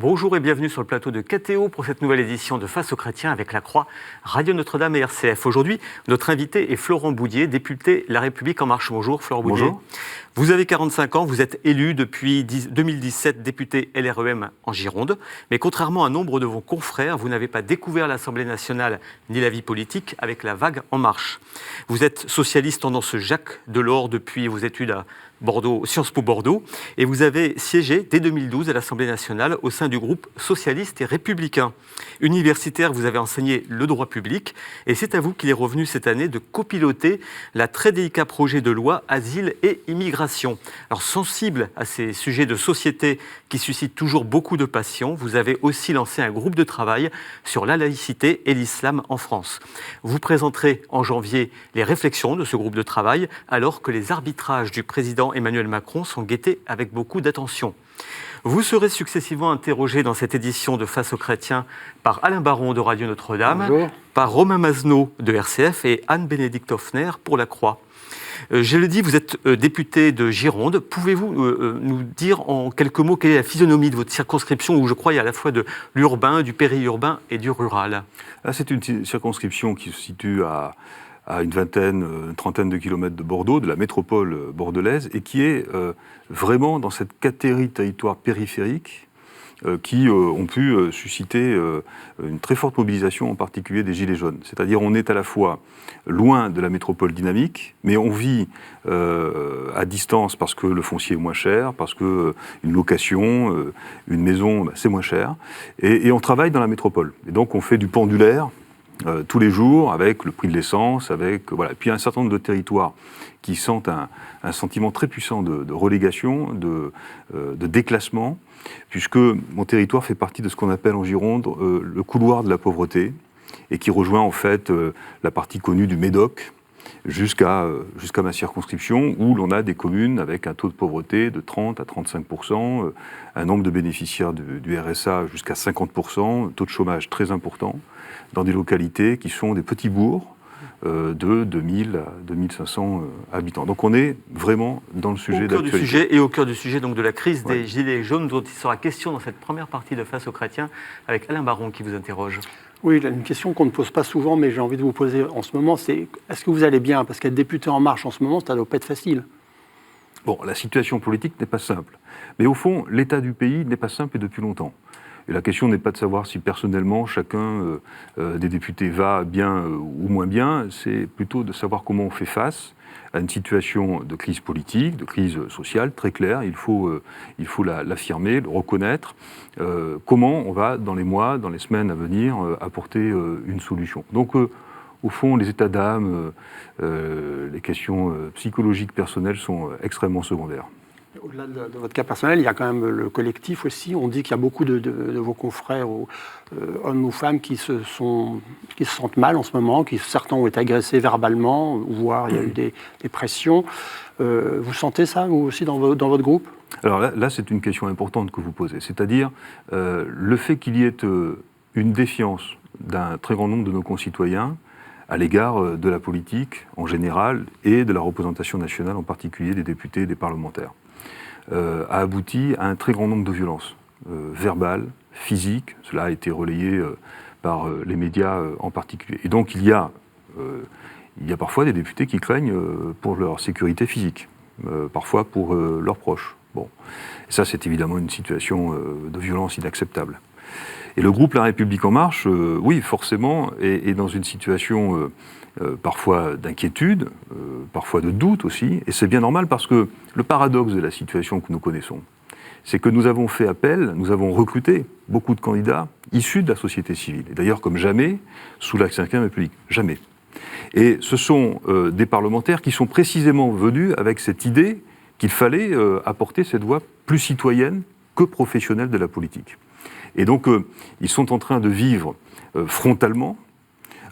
Bonjour et bienvenue sur le plateau de KTO pour cette nouvelle édition de Face aux chrétiens avec la Croix, Radio Notre-Dame et RCF. Aujourd'hui, notre invité est Florent Boudier, député La République En Marche. Bonjour Florent Boudier. Bonjour. Vous avez 45 ans, vous êtes élu depuis 2017 député LREM en Gironde. Mais contrairement à nombre de vos confrères, vous n'avez pas découvert l'Assemblée nationale ni la vie politique avec la vague En Marche. Vous êtes socialiste tendance Jacques Delors depuis vos études à Bordeaux, Sciences Po Bordeaux, et vous avez siégé dès 2012 à l'Assemblée nationale au sein du groupe socialiste et républicain. Universitaire, vous avez enseigné le droit public, et c'est à vous qu'il est revenu cette année de copiloter la très délicat projet de loi Asile et Immigration. Alors, sensible à ces sujets de société qui suscitent toujours beaucoup de passion, vous avez aussi lancé un groupe de travail sur la laïcité et l'islam en France. Vous présenterez en janvier les réflexions de ce groupe de travail, alors que les arbitrages du président Emmanuel Macron sont guettés avec beaucoup d'attention. Vous serez successivement interrogé dans cette édition de Face aux chrétiens par Alain Baron de Radio Notre-Dame, Bonjour. par Romain Mazenot de RCF et Anne-Bénédicte Hoffner pour la Croix. Je le dis, vous êtes député de Gironde. Pouvez-vous nous dire en quelques mots quelle est la physionomie de votre circonscription où je crois il y a à la fois de l'urbain, du périurbain et du rural? C'est une circonscription qui se situe à une trentaine de kilomètres de Bordeaux, de la métropole bordelaise, et qui est vraiment dans cette catégorie de territoires périphériques qui ont pu susciter une très forte mobilisation, en particulier des Gilets jaunes. C'est-à-dire on est à la fois loin de la métropole dynamique, mais on vit à distance parce que le foncier est moins cher, parce qu'une location, une maison, c'est moins cher, et on travaille dans la métropole. Et donc on fait du pendulaire tous les jours, avec le prix de l'essence, voilà. Et puis un certain nombre de territoires qui sentent un sentiment très puissant de relégation, de déclassement, puisque mon territoire fait partie de ce qu'on appelle en Gironde le couloir de la pauvreté, et qui rejoint en fait la partie connue du Médoc, jusqu'à ma circonscription, où l'on a des communes avec un taux de pauvreté de 30 à 35%, un nombre de bénéficiaires du RSA jusqu'à 50%, un taux de chômage très important, dans des localités qui sont des petits bourgs de 2000 à 2500 habitants. Donc on est vraiment dans le sujet d'actualité. Et au cœur du sujet donc, de la crise des Gilets jaunes, dont il sera question dans cette première partie de Face aux chrétiens, avec Alain Baron qui vous interroge. Oui, une question qu'on ne pose pas souvent, mais j'ai envie de vous poser en ce moment, c'est est-ce que vous allez bien? Parce qu'être député En Marche en ce moment, ça ne doit pas être facile. Bon, la situation politique n'est pas simple. Mais au fond, l'état du pays n'est pas simple et depuis longtemps. Et la question n'est pas de savoir si personnellement chacun des députés va bien ou moins bien, c'est plutôt de savoir comment on fait face à une situation de crise politique, de crise sociale très claire. Il faut l'affirmer, le reconnaître. Comment on va, dans les mois, dans les semaines à venir, apporter une solution. Donc, au fond, les états d'âme, les questions psychologiques personnelles sont extrêmement secondaires. Au-delà de votre cas personnel, il y a quand même le collectif aussi. On dit qu'il y a beaucoup de vos confrères, hommes ou femmes, qui se sentent mal en ce moment, certains ont été agressés verbalement, voire il y a eu des pressions. Vous sentez ça, vous aussi, dans votre groupe? Alors là, c'est une question importante que vous posez. C'est-à-dire, le fait qu'il y ait une défiance d'un très grand nombre de nos concitoyens à l'égard de la politique en général et de la représentation nationale, en particulier des députés et des parlementaires, a abouti à un très grand nombre de violences verbales, physiques. Cela a été relayé par les médias en particulier. Et donc il y a parfois des députés qui craignent pour leur sécurité physique, parfois pour leurs proches. Bon. Et ça, c'est évidemment une situation de violence inacceptable. Et le groupe La République En Marche, oui, forcément, est dans une situation parfois d'inquiétude, parfois de doute aussi, et c'est bien normal parce que le paradoxe de la situation que nous connaissons, c'est que nous avons fait appel, nous avons recruté beaucoup de candidats issus de la société civile, et d'ailleurs comme jamais sous la Ve République, jamais. Et ce sont des parlementaires qui sont précisément venus avec cette idée qu'il fallait apporter cette voie plus citoyenne que professionnelle de la politique. Et donc, ils sont en train de vivre frontalement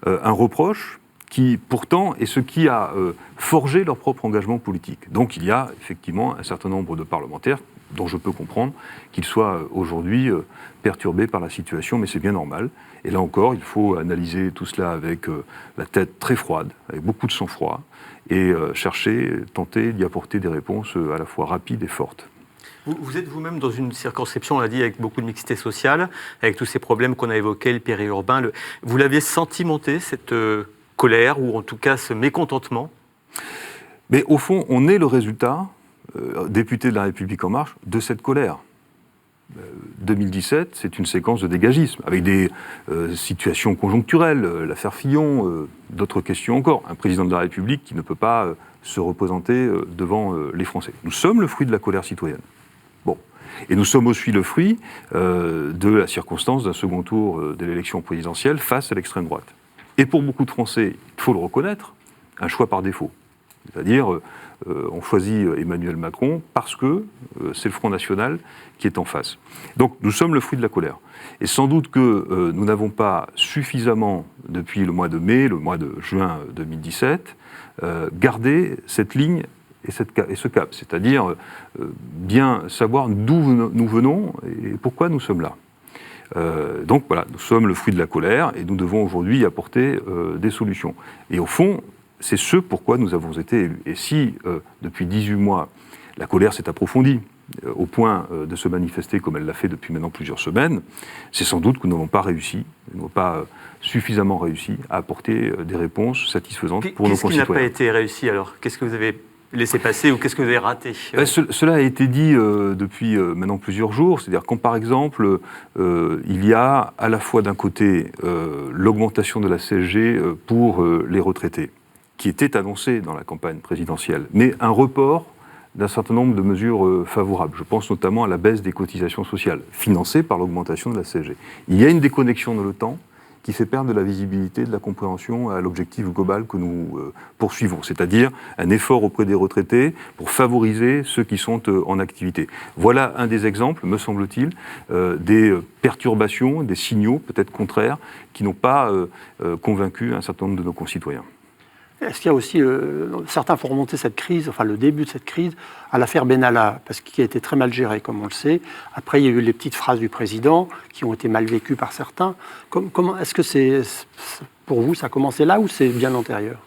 un reproche qui, pourtant, est ce qui a forgé leur propre engagement politique. Donc, il y a effectivement un certain nombre de parlementaires dont je peux comprendre qu'ils soient aujourd'hui perturbés par la situation, mais c'est bien normal. Et là encore, il faut analyser tout cela avec la tête très froide, avec beaucoup de sang-froid, et tenter d'y apporter des réponses à la fois rapides et fortes. Vous êtes vous-même dans une circonscription, on l'a dit, avec beaucoup de mixité sociale, avec tous ces problèmes qu'on a évoqués, le périurbain. Vous l'aviez senti monter, cette colère, ou en tout cas ce mécontentement? Mais au fond, on est le résultat, député de La République En Marche, de cette colère. 2017, c'est une séquence de dégagisme, avec des situations conjoncturelles, l'affaire Fillon, d'autres questions encore. Un président de la République qui ne peut pas se représenter devant les Français. Nous sommes le fruit de la colère citoyenne. Bon. Et nous sommes aussi le fruit de la circonstance d'un second tour de l'élection présidentielle face à l'extrême droite. Et pour beaucoup de Français, il faut le reconnaître, un choix par défaut. C'est-à-dire, on choisit Emmanuel Macron parce que c'est le Front National qui est en face. Donc nous sommes le fruit de la colère. Et sans doute que nous n'avons pas suffisamment, depuis le mois de mai, le mois de juin 2017, gardé cette ligne et ce cap. C'est-à-dire bien savoir d'où nous venons et pourquoi nous sommes là. Donc voilà, nous sommes le fruit de la colère et nous devons aujourd'hui y apporter des solutions. Et au fond, c'est ce pourquoi nous avons été élus. Et si, depuis 18 mois, la colère s'est approfondie au point de se manifester comme elle l'a fait depuis maintenant plusieurs semaines, c'est sans doute que nous n'avons pas réussi, nous n'avons pas suffisamment réussi à apporter des réponses satisfaisantes pour nos concitoyens. Qu'est-ce qui n'a pas été réussi alors? Qu'est-ce que vous avez laissé passer ou qu'est-ce que vous avez raté? Cela a été dit depuis maintenant plusieurs jours, c'est-à-dire quand par exemple il y a à la fois d'un côté l'augmentation de la CSG pour les retraités, qui était annoncé dans la campagne présidentielle, mais un report d'un certain nombre de mesures favorables. Je pense notamment à la baisse des cotisations sociales, financée par l'augmentation de la CSG. Il y a une déconnexion dans le temps qui fait perdre de la visibilité, de la compréhension à l'objectif global que nous poursuivons, c'est-à-dire un effort auprès des retraités pour favoriser ceux qui sont en activité. Voilà un des exemples, me semble-t-il, des perturbations, des signaux peut-être contraires, qui n'ont pas convaincu un certain nombre de nos concitoyens. Est-ce qu'il y a aussi, certains font remonter cette crise, enfin le début de cette crise, à l'affaire Benalla, parce qu'il a été très mal géré, comme on le sait. Après, il y a eu les petites phrases du président qui ont été mal vécues par certains. Comment est-ce que pour vous, ça a commencé là ou c'est bien antérieur?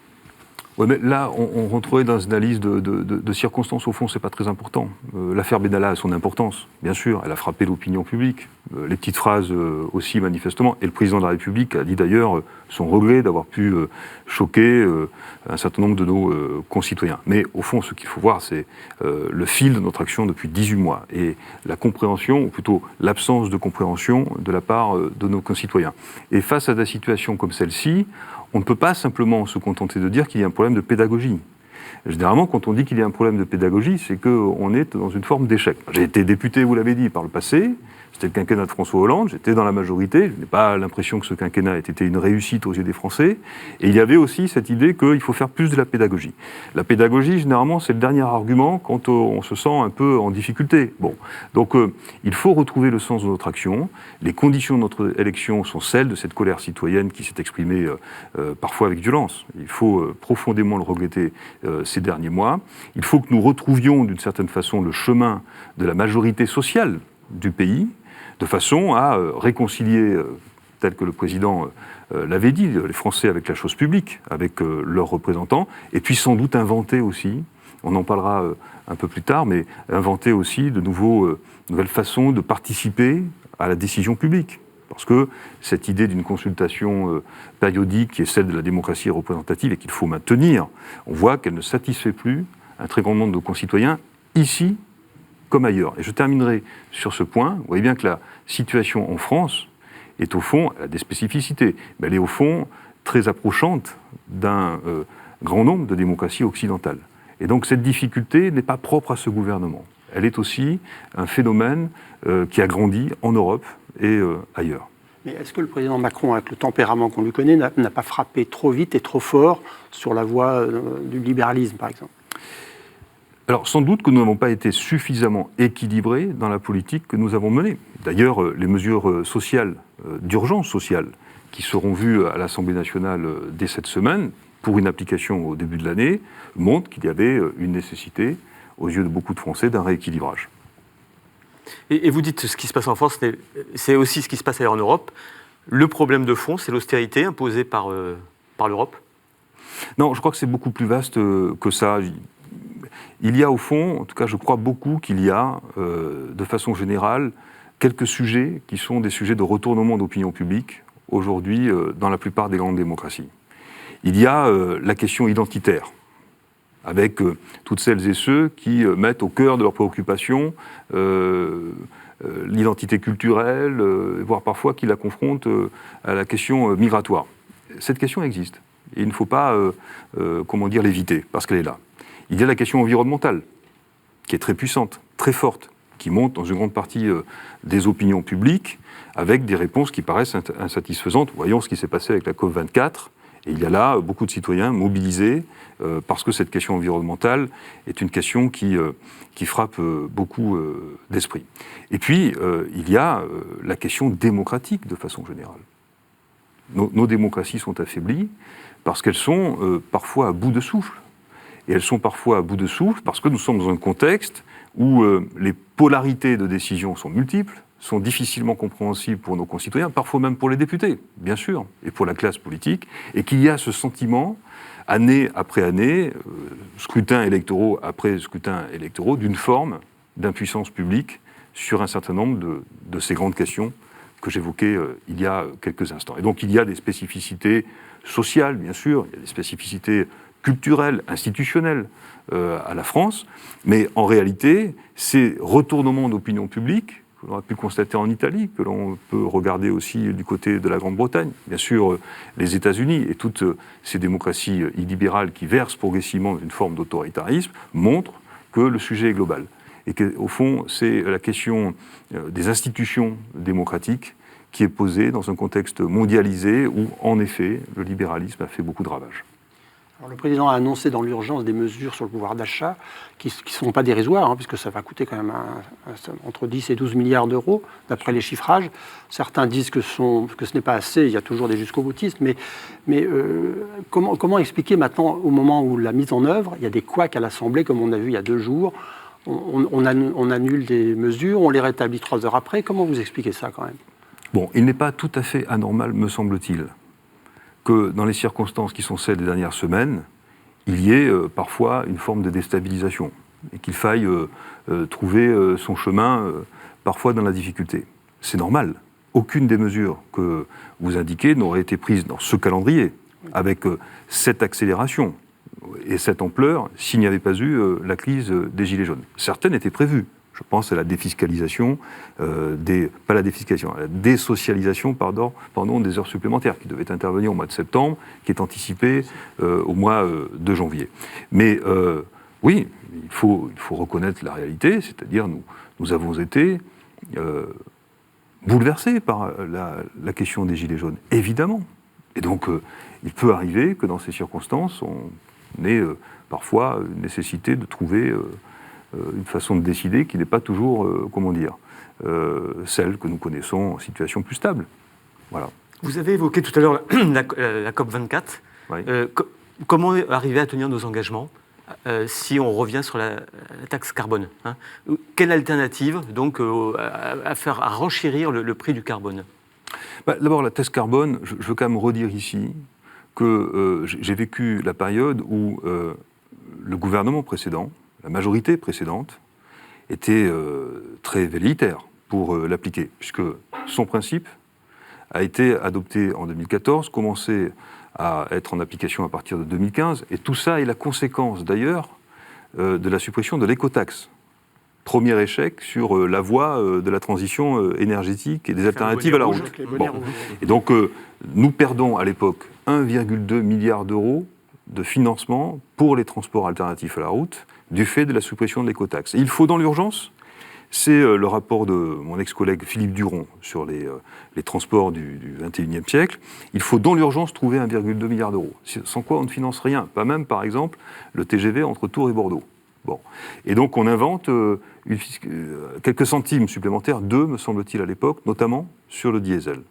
Oui, mais là, on rentrerait dans une analyse de circonstances. Au fond, c'est pas très important. L'affaire Benalla a son importance, bien sûr. Elle a frappé l'opinion publique. Les petites phrases aussi, manifestement. Et le président de la République a dit d'ailleurs son regret d'avoir pu choquer un certain nombre de nos concitoyens. Mais au fond, ce qu'il faut voir, c'est le fil de notre action depuis 18 mois. Et la compréhension, ou plutôt l'absence de compréhension de la part de nos concitoyens. Et face à des situations comme celle-ci, on ne peut pas simplement se contenter de dire qu'il y a un problème de pédagogie. Généralement, quand on dit qu'il y a un problème de pédagogie, c'est qu'on est dans une forme d'échec. J'ai été député, vous l'avez dit, par le passé. C'était le quinquennat de François Hollande, j'étais dans la majorité, je n'ai pas l'impression que ce quinquennat ait été une réussite aux yeux des Français. Et il y avait aussi cette idée qu'il faut faire plus de la pédagogie. La pédagogie, généralement, c'est le dernier argument quand on se sent un peu en difficulté. Bon. Donc, il faut retrouver le sens de notre action. Les conditions de notre élection sont celles de cette colère citoyenne qui s'est exprimée parfois avec violence. Il faut profondément le regretter ces derniers mois. Il faut que nous retrouvions d'une certaine façon le chemin de la majorité sociale du pays, de façon à réconcilier, tel que le président l'avait dit, les Français avec la chose publique, avec leurs représentants, et puis sans doute inventer aussi, on en parlera un peu plus tard, mais inventer aussi de nouvelles façons de participer à la décision publique. Parce que cette idée d'une consultation périodique, qui est celle de la démocratie représentative et qu'il faut maintenir, on voit qu'elle ne satisfait plus un très grand nombre de concitoyens, ici comme ailleurs. Et je terminerai sur ce point. Vous voyez bien que la situation en France est au fond, elle a des spécificités, mais elle est au fond très approchante d'un grand nombre de démocraties occidentales. Et donc cette difficulté n'est pas propre à ce gouvernement. Elle est aussi un phénomène qui a grandi en Europe et ailleurs. Mais est-ce que le président Macron, avec le tempérament qu'on lui connaît, n'a pas frappé trop vite et trop fort sur la voie du libéralisme, par exemple ? Alors, sans doute que nous n'avons pas été suffisamment équilibrés dans la politique que nous avons menée. D'ailleurs, les mesures sociales, d'urgence sociale, qui seront vues à l'Assemblée nationale dès cette semaine, pour une application au début de l'année, montrent qu'il y avait une nécessité, aux yeux de beaucoup de Français, d'un rééquilibrage. Et vous dites ce qui se passe en France, c'est aussi ce qui se passe ailleurs en Europe. Le problème de fond, c'est l'austérité imposée par l'Europe ? Non, je crois que c'est beaucoup plus vaste que ça. il y a au fond, en tout cas je crois beaucoup qu'il y a, de façon générale, quelques sujets qui sont des sujets de retournement d'opinion publique aujourd'hui dans la plupart des grandes démocraties. Il y a la question identitaire, avec toutes celles et ceux qui mettent au cœur de leurs préoccupations l'identité culturelle, voire parfois qui la confrontent à la question migratoire. Cette question existe, et il ne faut pas l'éviter, parce qu'elle est là. Il y a la question environnementale, qui est très puissante, très forte, qui monte dans une grande partie des opinions publiques, avec des réponses qui paraissent insatisfaisantes. Voyons ce qui s'est passé avec la COP24. Et il y a là beaucoup de citoyens mobilisés parce que cette question environnementale est une question qui frappe beaucoup d'esprits. Et puis, il y a la question démocratique de façon générale. Nos démocraties sont affaiblies parce qu'elles sont parfois à bout de souffle. Et elles sont parfois à bout de souffle parce que nous sommes dans un contexte où les polarités de décision sont multiples, sont difficilement compréhensibles pour nos concitoyens, parfois même pour les députés, bien sûr, et pour la classe politique, et qu'il y a ce sentiment, année après année, scrutins électoraux après scrutins électoraux, d'une forme d'impuissance publique sur un certain nombre de ces grandes questions que j'évoquais il y a quelques instants. Et donc il y a des spécificités sociales, bien sûr, il y a des spécificités culturelles, institutionnelles à la France, mais en réalité, ces retournements d'opinion publique, que l'on a pu constater en Italie, que l'on peut regarder aussi du côté de la Grande-Bretagne, bien sûr les États-Unis et toutes ces démocraties illibérales qui versent progressivement dans une forme d'autoritarisme, montrent que le sujet est global. Et qu'au fond, c'est la question des institutions démocratiques qui est posée dans un contexte mondialisé où, en effet, le libéralisme a fait beaucoup de ravages. Alors, le président a annoncé dans l'urgence des mesures sur le pouvoir d'achat qui ne sont pas dérisoires, puisque ça va coûter quand même entre 10 et 12 milliards d'euros, d'après les chiffrages. Certains disent que ce n'est pas assez, il y a toujours des jusqu'au-boutistes, mais comment expliquer maintenant, au moment où la mise en œuvre, il y a des couacs à l'Assemblée, comme on a vu il y a 2 jours, on annule des mesures, on les rétablit 3 heures après. Comment vous expliquez ça quand même ? Bon, il n'est pas tout à fait anormal, me semble-t-il, que dans les circonstances qui sont celles des dernières semaines, il y ait parfois une forme de déstabilisation et qu'il faille trouver son chemin parfois dans la difficulté. C'est normal. Aucune des mesures que vous indiquez n'aurait été prise dans ce calendrier, avec cette accélération et cette ampleur, s'il n'y avait pas eu la crise des Gilets jaunes. Certaines étaient prévues. Je pense à la défiscalisation, pas la défiscalisation, à la désocialisation, des heures supplémentaires qui devaient intervenir au mois de septembre, qui est anticipée au mois de janvier. Mais oui, il faut reconnaître la réalité, c'est-à-dire nous avons été bouleversés par la question des Gilets jaunes, évidemment. Et donc, il peut arriver que dans ces circonstances, on ait parfois une nécessité de trouver une façon de décider qui n'est pas toujours, celle que nous connaissons en situation plus stable. Voilà. Vous avez évoqué tout à l'heure la COP24. Oui. Comment arriver à tenir nos engagements si on revient sur la taxe carbone, hein ? Quelle alternative donc à renchérir le prix du carbone ? D'abord, la taxe carbone, je veux quand même redire ici que j'ai vécu la période où le gouvernement précédent, la majorité précédente, était très velléitaire pour l'appliquer, puisque son principe a été adopté en 2014, commencé à être en application à partir de 2015, et tout ça est la conséquence d'ailleurs de la suppression de l'écotaxe. Premier échec sur la voie de la transition énergétique et des alternatives à la route. Bon. Et donc nous perdons à l'époque 1,2 milliard d'euros de financement pour les transports alternatifs à la route du fait de la suppression de l'écotaxe. Et il faut dans l'urgence, c'est le rapport de mon ex-collègue Philippe Duron sur les transports du XXIe siècle, il faut dans l'urgence trouver 1,2 milliard d'euros, sans quoi on ne finance rien, pas même par exemple le TGV entre Tours et Bordeaux. Bon. Et donc on invente quelques centimes supplémentaires, 2 me semble-t-il à l'époque, notamment sur le diesel.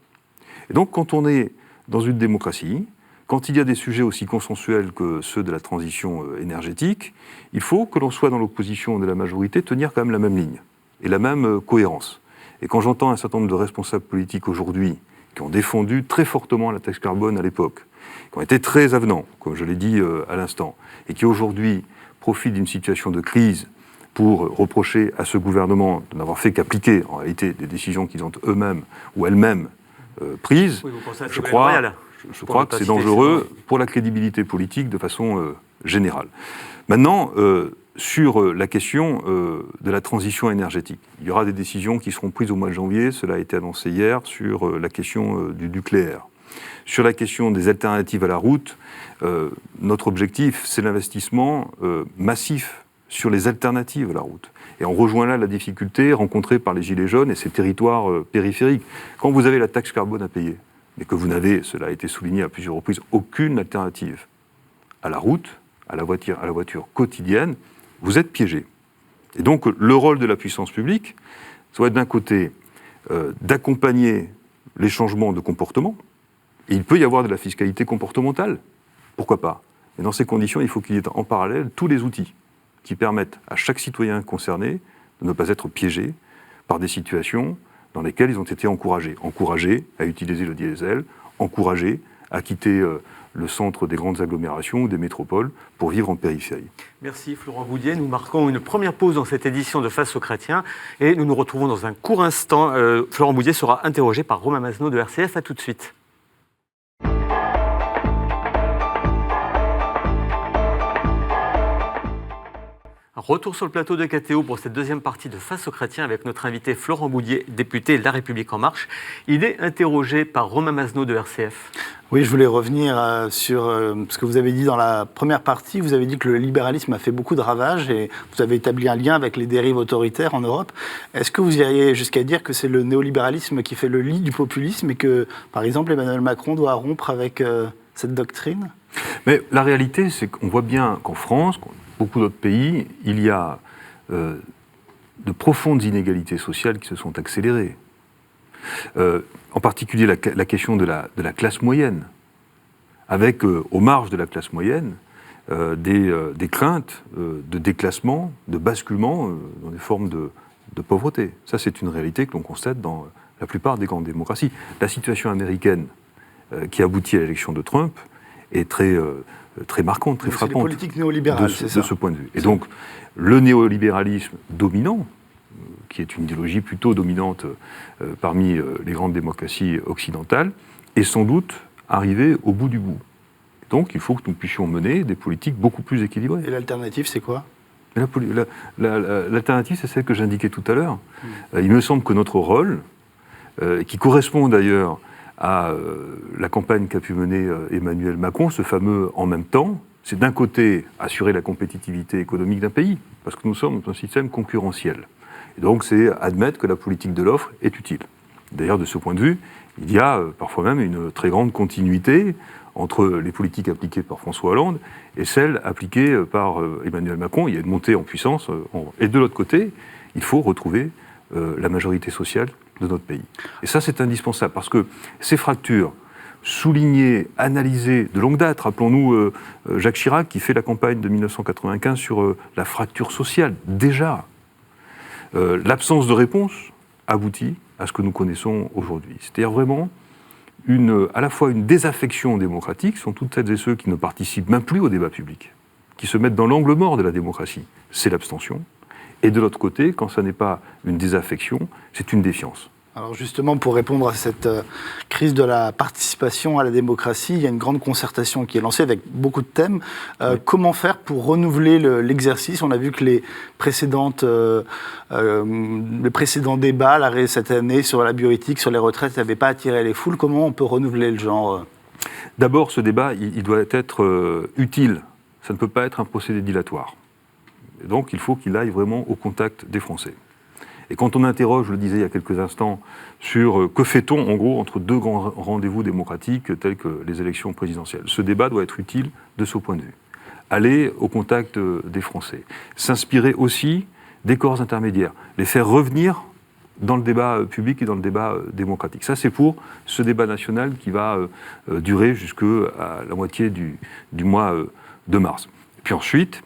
Et donc quand on est dans une démocratie, quand il y a des sujets aussi consensuels que ceux de la transition énergétique, il faut que l'on soit dans l'opposition de la majorité tenir quand même la même ligne et la même cohérence. Et quand j'entends un certain nombre de responsables politiques aujourd'hui qui ont défendu très fortement la taxe carbone à l'époque, qui ont été très avenants, comme je l'ai dit à l'instant, et qui aujourd'hui profitent d'une situation de crise pour reprocher à ce gouvernement de n'avoir fait qu'appliquer en réalité des décisions qu'ils ont eux-mêmes ou elles-mêmes prises, Oui, vous pensez à je Ségolène crois, Royal, je crois que c'est dangereux pour la crédibilité politique de façon générale. Maintenant, sur la question de la transition énergétique, il y aura des décisions qui seront prises au mois de janvier, cela a été annoncé hier, sur la question du nucléaire. Sur la question des alternatives à la route, notre objectif, c'est l'investissement massif sur les alternatives à la route. Et on rejoint là la difficulté rencontrée par les Gilets jaunes et ces territoires périphériques. Quand vous avez la taxe carbone à payer, mais que vous n'avez, cela a été souligné à plusieurs reprises, aucune alternative à la route, à la voiture quotidienne, vous êtes piégé. Et donc le rôle de la puissance publique, ça doit être d'un côté d'accompagner les changements de comportement, et il peut y avoir de la fiscalité comportementale, pourquoi pas. Mais dans ces conditions, il faut qu'il y ait en parallèle tous les outils qui permettent à chaque citoyen concerné de ne pas être piégé par des situations dans lesquelles ils ont été encouragés. Encouragés à utiliser le diesel, encouragés à quitter le centre des grandes agglomérations ou des métropoles pour vivre en périphérie. Merci Florent Boudié. Nous marquons une première pause dans cette édition de Face aux chrétiens et nous nous retrouvons dans un court instant. Florent Boudié sera interrogé par Romain Masneau de RCF. À tout de suite. Retour sur le plateau de KTO pour cette deuxième partie de Face aux chrétiens avec notre invité Florent Boudié, député La République En Marche. Il est interrogé par Romain Masneau de RCF. Oui, je voulais revenir sur ce que vous avez dit dans la première partie. Vous avez dit que le libéralisme a fait beaucoup de ravages et vous avez établi un lien avec les dérives autoritaires en Europe. Est-ce que vous iriez jusqu'à dire que c'est le néolibéralisme qui fait le lit du populisme et que, par exemple, Emmanuel Macron doit rompre avec cette doctrine ? Mais la réalité, c'est qu'on voit bien qu'en France, beaucoup d'autres pays, il y a de profondes inégalités sociales qui se sont accélérées. En particulier la question de la classe moyenne, avec aux marges de la classe moyenne des craintes de déclassement, de basculement dans des formes de pauvreté. Ça, c'est une réalité que l'on constate dans la plupart des grandes démocraties. La situation américaine qui aboutit à l'élection de Trump est très marquante, très frappante. C'est la politique néolibérale, c'est ça. De ce point de vue. Et donc, le néolibéralisme dominant, qui est une idéologie plutôt dominante parmi les grandes démocraties occidentales, est sans doute arrivé au bout du bout. Donc, il faut que nous puissions mener des politiques beaucoup plus équilibrées. Et l'alternative, c'est quoi ? L'alternative, c'est celle que j'indiquais tout à l'heure. Il me semble que notre rôle, qui correspond d'ailleurs à la campagne qu'a pu mener Emmanuel Macron, ce fameux « en même temps », c'est d'un côté assurer la compétitivité économique d'un pays, parce que nous sommes dans un système concurrentiel. Et donc c'est admettre que la politique de l'offre est utile. D'ailleurs, de ce point de vue, il y a parfois même une très grande continuité entre les politiques appliquées par François Hollande et celles appliquées par Emmanuel Macron. Il y a une montée en puissance. Et de l'autre côté, il faut retrouver la majorité sociale de notre pays. Et ça, c'est indispensable, parce que ces fractures, soulignées, analysées de longue date, rappelons-nous Jacques Chirac qui fait la campagne de 1995 sur la fracture sociale, déjà. L'absence de réponse aboutit à ce que nous connaissons aujourd'hui. C'est-à-dire vraiment à la fois une désaffection démocratique, sont toutes celles et ceux qui ne participent même plus au débat public, qui se mettent dans l'angle mort de la démocratie, c'est l'abstention. Et de l'autre côté, quand ça n'est pas une désaffection, c'est une défiance. Alors justement, pour répondre à cette crise de la participation à la démocratie, il y a une grande concertation qui est lancée avec beaucoup de thèmes. Oui. Comment faire pour renouveler l'exercice ? On a vu que les précédents débats cette année sur la bioéthique, sur les retraites, n'avaient pas attiré les foules. Comment on peut renouveler le genre ? D'abord, ce débat, il doit être utile. Ça ne peut pas être un procédé dilatoire. Et donc, il faut qu'il aille vraiment au contact des Français. Et quand on interroge, je le disais il y a quelques instants, sur que fait-on en gros entre deux grands rendez-vous démocratiques tels que les élections présidentielles, ce débat doit être utile de ce point de vue. Aller au contact des Français, s'inspirer aussi des corps intermédiaires, les faire revenir dans le débat public et dans le débat démocratique. Ça, c'est pour ce débat national qui va durer jusqu'à la moitié du mois de mars. Et puis ensuite,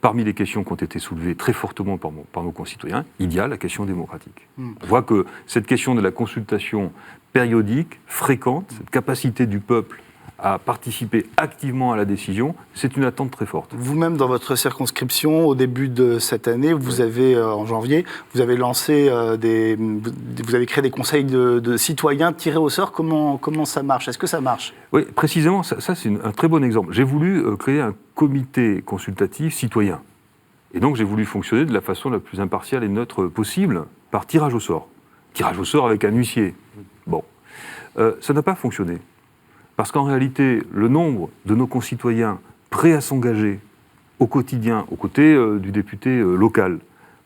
parmi les questions qui ont été soulevées très fortement par nos concitoyens, il y a la question démocratique. On voit que cette question de la consultation périodique, fréquente, cette capacité du peuple à participer activement à la décision, c'est une attente très forte. Vous-même, dans votre circonscription, au début de cette année, vous avez, en janvier, vous avez lancé vous avez créé des conseils de citoyens tirés au sort. Comment ça marche? Est-ce que ça marche? Oui, précisément, ça c'est un très bon exemple. J'ai voulu créer un comité consultatif citoyen. Et donc j'ai voulu fonctionner de la façon la plus impartiale et neutre possible, par tirage au sort. Tirage au sort avec un huissier. Bon. Ça n'a pas fonctionné. Parce qu'en réalité, le nombre de nos concitoyens prêts à s'engager au quotidien, aux côtés du député local,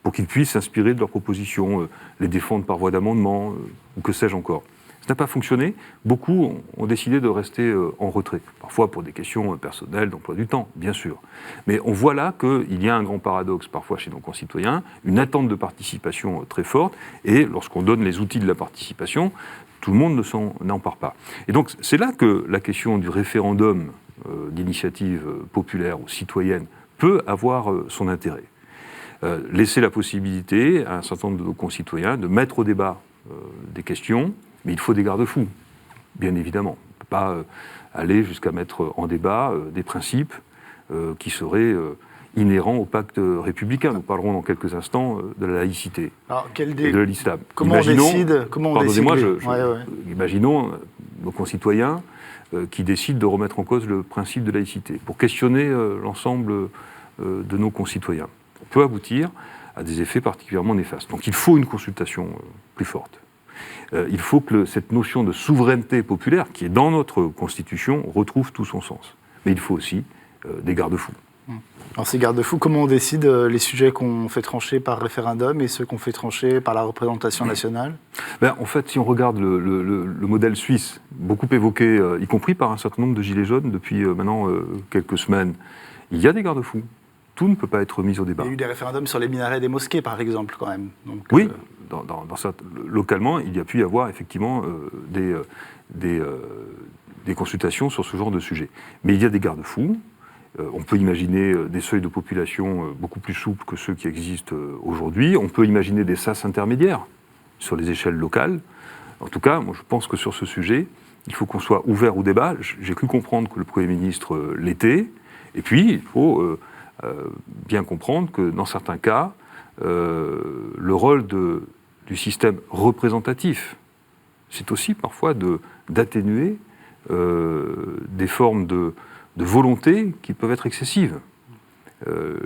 pour qu'ils puissent s'inspirer de leurs propositions, les défendre par voie d'amendement, ou que sais-je encore. Ça n'a pas fonctionné. Beaucoup ont décidé de rester en retrait. Parfois pour des questions personnelles, d'emploi du temps, bien sûr. Mais on voit là qu'il y a un grand paradoxe parfois chez nos concitoyens, une attente de participation très forte, et lorsqu'on donne les outils de la participation, tout le monde ne s'en empare pas. Et donc c'est là que la question du référendum d'initiative populaire ou citoyenne peut avoir son intérêt. Laisser la possibilité à un certain nombre de nos concitoyens de mettre au débat des questions, mais il faut des garde-fous, bien évidemment. On ne peut pas aller jusqu'à mettre en débat des principes qui seraient inhérents au pacte républicain. Nous parlerons dans quelques instants de la laïcité et de l'islam. Comment on décide? Pardonnez-moi, imaginons nos concitoyens qui décident de remettre en cause le principe de laïcité pour questionner l'ensemble de nos concitoyens. On peut aboutir à des effets particulièrement néfastes. Donc il faut une consultation plus forte. Il faut que cette notion de souveraineté populaire, qui est dans notre Constitution, retrouve tout son sens. Mais il faut aussi des garde-fous. Alors ces garde-fous, comment on décide les sujets qu'on fait trancher par référendum et ceux qu'on fait trancher par la représentation nationale? En fait, si on regarde le modèle suisse, beaucoup évoqué, y compris par un certain nombre de gilets jaunes depuis maintenant quelques semaines, il y a des garde-fous. Tout ne peut pas être mis au débat. Il y a eu des référendums sur les minarets des mosquées, par exemple, quand même. Donc, oui, localement, il y a pu y avoir effectivement des consultations sur ce genre de sujet. Mais il y a des garde-fous. On peut imaginer des seuils de population beaucoup plus souples que ceux qui existent aujourd'hui. On peut imaginer des sas intermédiaires sur les échelles locales. En tout cas, moi, je pense que sur ce sujet, il faut qu'on soit ouvert au débat. J'ai cru comprendre que le Premier ministre l'était. Et puis, il faut bien comprendre que dans certains cas, le rôle du système représentatif, c'est aussi parfois d'atténuer des formes de volonté qui peuvent être excessives.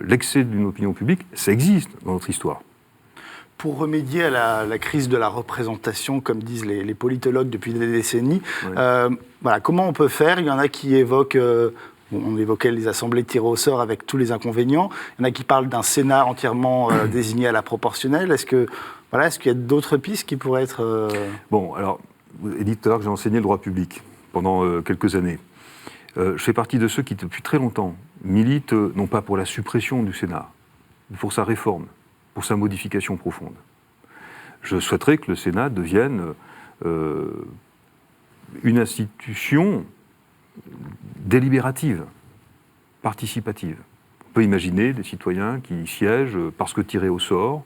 L'excès d'une opinion publique, ça existe dans notre histoire. Pour remédier à la crise de la représentation, comme disent les politologues depuis des décennies, comment on peut faire? Il y en a qui évoquent... on évoquait les assemblées tirées au sort avec tous les inconvénients. Il y en a qui parlent d'un Sénat entièrement désigné à la proportionnelle. Est-ce qu'il y a d'autres pistes qui pourraient être... Bon, alors, vous avez dit tout à l'heure que j'ai enseigné le droit public pendant quelques années. Je fais partie de ceux qui, depuis très longtemps, militent non pas pour la suppression du Sénat, mais pour sa réforme, pour sa modification profonde. Je souhaiterais que le Sénat devienne une institution délibérative, participative. On peut imaginer des citoyens qui y siègent parce que tirés au sort.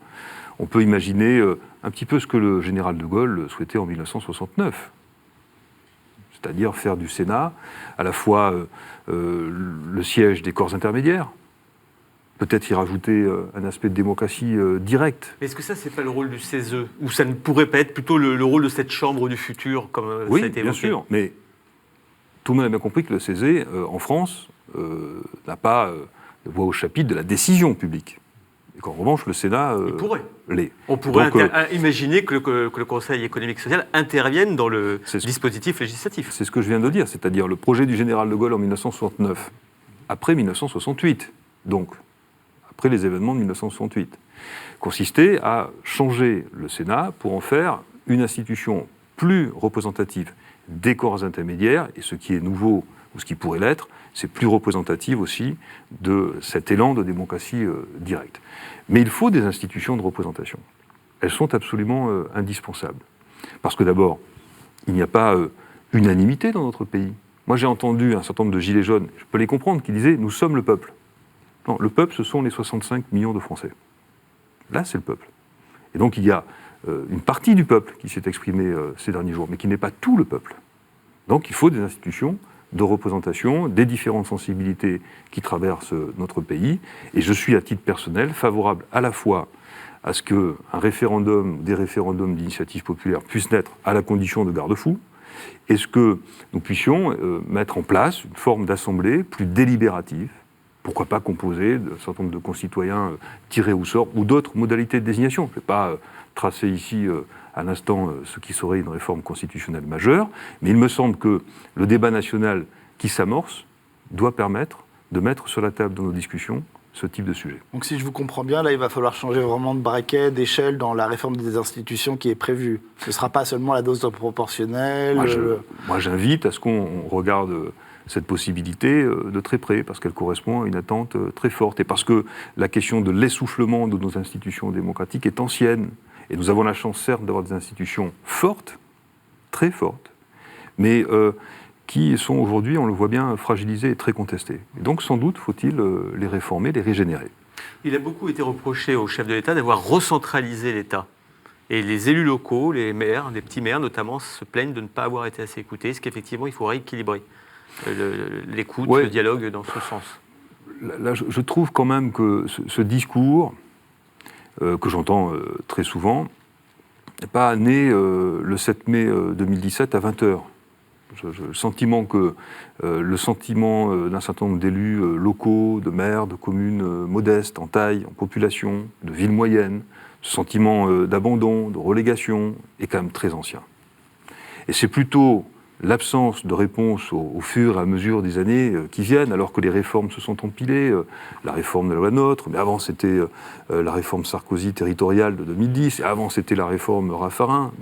On peut imaginer un petit peu ce que le général de Gaulle souhaitait en 1969. C'est-à-dire faire du Sénat à la fois le siège des corps intermédiaires, peut-être y rajouter un aspect de démocratie directe. Mais est-ce que ça, c'est pas le rôle du CESE? Ou ça ne pourrait pas être plutôt le rôle de cette chambre du futur, comme oui, ça a été évoqué? Bien sûr, mais tout le monde a bien compris que le CESE, en France, n'a pas de voix au chapitre de la décision publique. Et qu'en revanche, le Sénat l'est. On pourrait imaginer que le Conseil économique et social intervienne dans le dispositif législatif. C'est ce que je viens de dire, c'est-à-dire le projet du général de Gaulle en 1969, après 1968, donc après les événements de 1968, consistait à changer le Sénat pour en faire une institution plus représentative des corps intermédiaires, et ce qui est nouveau, ou ce qui pourrait l'être, c'est plus représentative aussi de cet élan de démocratie directe. Mais il faut des institutions de représentation. Elles sont absolument indispensables. Parce que d'abord, il n'y a pas unanimité dans notre pays. Moi, j'ai entendu un certain nombre de gilets jaunes, je peux les comprendre, qui disaient « nous sommes le peuple ». Non, le peuple, ce sont les 65 millions de Français. Là, c'est le peuple. Et donc, il y a une partie du peuple qui s'est exprimée ces derniers jours, mais qui n'est pas tout le peuple. Donc, il faut des institutions de représentation des différentes sensibilités qui traversent notre pays. Et je suis, à titre personnel, favorable à la fois à ce qu'un référendum, des référendums d'initiative populaire puissent naître à la condition de garde-fous, et ce que nous puissions mettre en place une forme d'assemblée plus délibérative, pourquoi pas composée d'un certain nombre de concitoyens tirés au sort, ou d'autres modalités de désignation. Je ne vais pas tracer ici à l'instant ce qui serait une réforme constitutionnelle majeure, mais il me semble que le débat national qui s'amorce doit permettre de mettre sur la table de nos discussions ce type de sujet. Donc si je vous comprends bien, là il va falloir changer vraiment de braquet, d'échelle dans la réforme des institutions qui est prévue. Ce ne sera pas seulement la dose proportionnelle. Moi j'invite à ce qu'on regarde cette possibilité de très près, parce qu'elle correspond à une attente très forte, et parce que la question de l'essoufflement de nos institutions démocratiques est ancienne. Et nous avons la chance, certes, d'avoir des institutions fortes, très fortes, mais qui sont aujourd'hui, on le voit bien, fragilisées et très contestées. Et donc, sans doute, faut-il les réformer, les régénérer. Il a beaucoup été reproché au chef de l'État d'avoir recentralisé l'État. Et les élus locaux, les maires, les petits maires notamment, se plaignent de ne pas avoir été assez écoutés. Est-ce qu'effectivement, il faut rééquilibrer l'écoute, le dialogue dans ce sens? Là, je trouve quand même que ce discours, que j'entends très souvent, n'est pas né le 7 mai 2017 à 20h. Le sentiment d'un certain nombre d'élus locaux, de maires, de communes modestes en taille, en population, de villes moyennes, ce sentiment d'abandon, de relégation, est quand même très ancien. Et c'est plutôt l'absence de réponse au fur et à mesure des années qui viennent, alors que les réformes se sont empilées, la réforme de la loi NOTRe, mais avant c'était la réforme Sarkozy territoriale de 2010, et avant c'était la réforme Raffarin,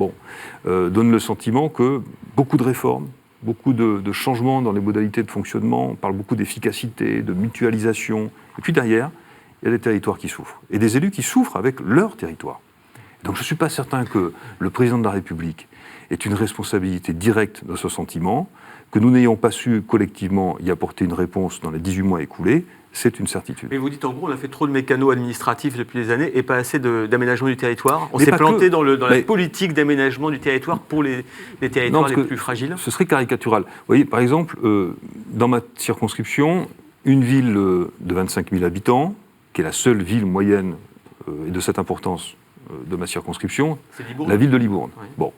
donne le sentiment que beaucoup de réformes, beaucoup de changements dans les modalités de fonctionnement, on parle beaucoup d'efficacité, de mutualisation, et puis derrière, il y a des territoires qui souffrent, et des élus qui souffrent avec leur territoire. Donc je ne suis pas certain que le président de la République est une responsabilité directe de ce sentiment, que nous n'ayons pas su collectivement y apporter une réponse dans les 18 mois écoulés, c'est une certitude. Mais vous dites en gros, on a fait trop de mécanos administratifs depuis des années et pas assez d'aménagement du territoire. On s'est planté dans la politique d'aménagement du territoire pour les territoires les plus fragiles. Ce serait caricatural. Vous voyez, par exemple, dans ma circonscription, une ville de 25 000 habitants, qui est la seule ville moyenne et de cette importance de ma circonscription, la ville de Libourne. Oui. Bon.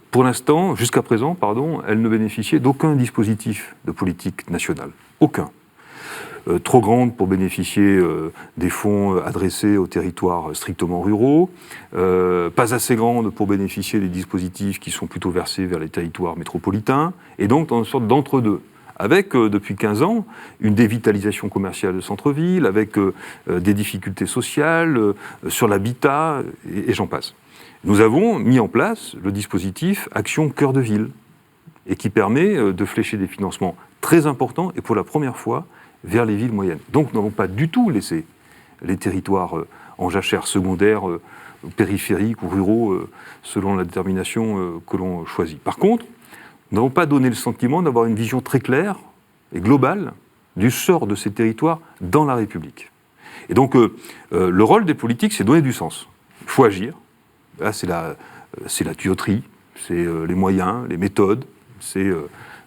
Pour l'instant, jusqu'à présent, elle ne bénéficiait d'aucun dispositif de politique nationale. Aucun. Trop grande pour bénéficier des fonds adressés aux territoires strictement ruraux, pas assez grande pour bénéficier des dispositifs qui sont plutôt versés vers les territoires métropolitains, et donc dans une sorte d'entre-deux. Avec, depuis 15 ans, une dévitalisation commerciale de centre-ville, avec des difficultés sociales, sur l'habitat, et j'en passe. Nous avons mis en place le dispositif Action Cœur de Ville, et qui permet de flécher des financements très importants, et pour la première fois, vers les villes moyennes. Donc nous n'avons pas du tout laissé les territoires en jachère secondaire, périphériques ou ruraux, selon la détermination que l'on choisit. Par contre, nous n'avons pas donné le sentiment d'avoir une vision très claire et globale du sort de ces territoires dans la République. Et donc, le rôle des politiques, c'est donner du sens. Il faut agir. Là, c'est la tuyauterie, c'est les moyens, les méthodes, c'est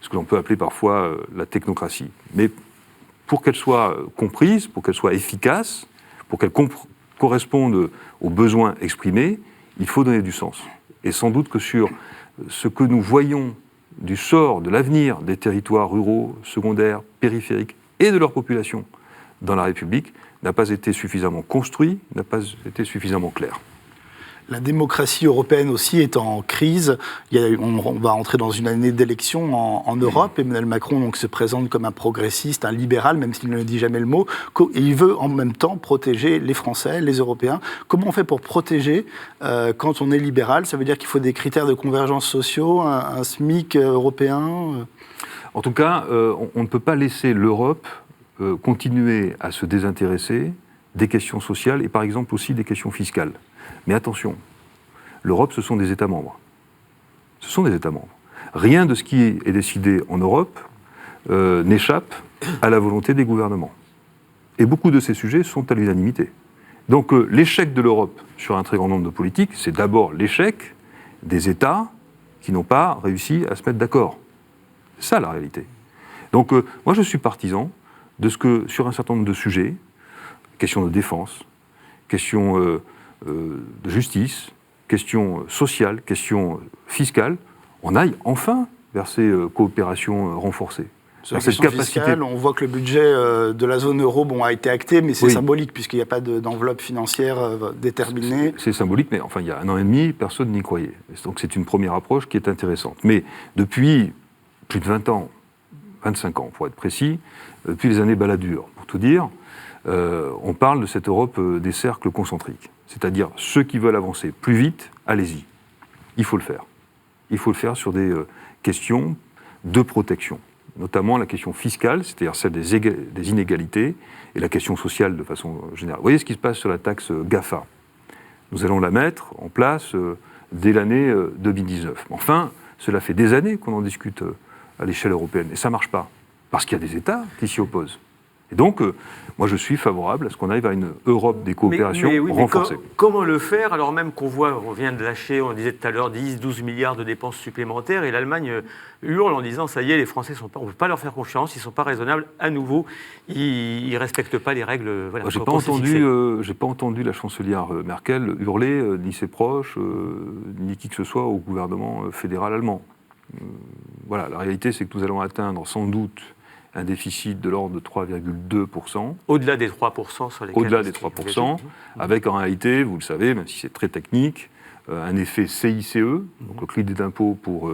ce que l'on peut appeler parfois la technocratie. Mais pour qu'elle soit comprise, pour qu'elle soit efficace, pour qu'elle corresponde aux besoins exprimés, il faut donner du sens. Et sans doute que sur ce que nous voyons du sort, de l'avenir des territoires ruraux, secondaires, périphériques et de leur population dans la République n'a pas été suffisamment construit, n'a pas été suffisamment clair. La démocratie européenne aussi est en crise. On va entrer dans une année d'élection en Europe. Emmanuel Macron donc, se présente comme un progressiste, un libéral, même s'il ne dit jamais le mot. Et il veut en même temps protéger les Français, les Européens. Comment on fait pour protéger quand on est libéral? Ça veut dire qu'il faut des critères de convergence sociaux, un SMIC européen En tout cas, on ne peut pas laisser l'Europe continuer à se désintéresser des questions sociales et par exemple aussi des questions fiscales. Mais attention, l'Europe, ce sont des États membres. Ce sont des États membres. Rien de ce qui est décidé en Europe n'échappe à la volonté des gouvernements. Et beaucoup de ces sujets sont à l'unanimité. Donc l'échec de l'Europe sur un très grand nombre de politiques, c'est d'abord l'échec des États qui n'ont pas réussi à se mettre d'accord. C'est ça la réalité. Donc moi je suis partisan de ce que, sur un certain nombre de sujets, question de défense, question de justice, question sociale, question fiscale, on aille enfin vers ces coopérations renforcées. Sur la question fiscale, on voit que le budget de la zone euro a été acté, mais c'est symbolique, puisqu'il n'y a pas d'enveloppe financière déterminée. C'est symbolique, mais enfin, il y a 1 an et demi, personne n'y croyait. Donc c'est une première approche qui est intéressante. Mais depuis plus de 20 ans, 25 ans pour être précis, depuis les années Balladur, pour tout dire, on parle de cette Europe des cercles concentriques. C'est-à-dire, ceux qui veulent avancer plus vite, allez-y. Il faut le faire. Il faut le faire sur des questions de protection, notamment la question fiscale, c'est-à-dire celle des inégalités, et la question sociale de façon générale. Vous voyez ce qui se passe sur la taxe GAFA. Nous allons la mettre en place dès l'année 2019. Enfin, cela fait des années qu'on en discute à l'échelle européenne, et ça ne marche pas, parce qu'il y a des États qui s'y opposent. Et donc, moi, je suis favorable à ce qu'on aille vers une Europe des coopérations renforcée. Comment le faire, alors même qu'on voit, on vient de lâcher, on disait tout à l'heure, 10-12 milliards de dépenses supplémentaires, et l'Allemagne hurle en disant, ça y est, les Français, on ne peut pas leur faire confiance, ils ne sont pas raisonnables, à nouveau, ils ne respectent pas les règles. Voilà, je n'ai pas entendu la chancelière Merkel hurler, ni ses proches, ni qui que ce soit au gouvernement fédéral allemand. Voilà, la réalité, c'est que nous allons atteindre sans doute un déficit de l'ordre de 3,2%. Au-delà des 3% sur lesquels... Au-delà des 3%, avec en réalité, vous le savez, même si c'est très technique, un effet CICE, donc le crédit d'impôt pour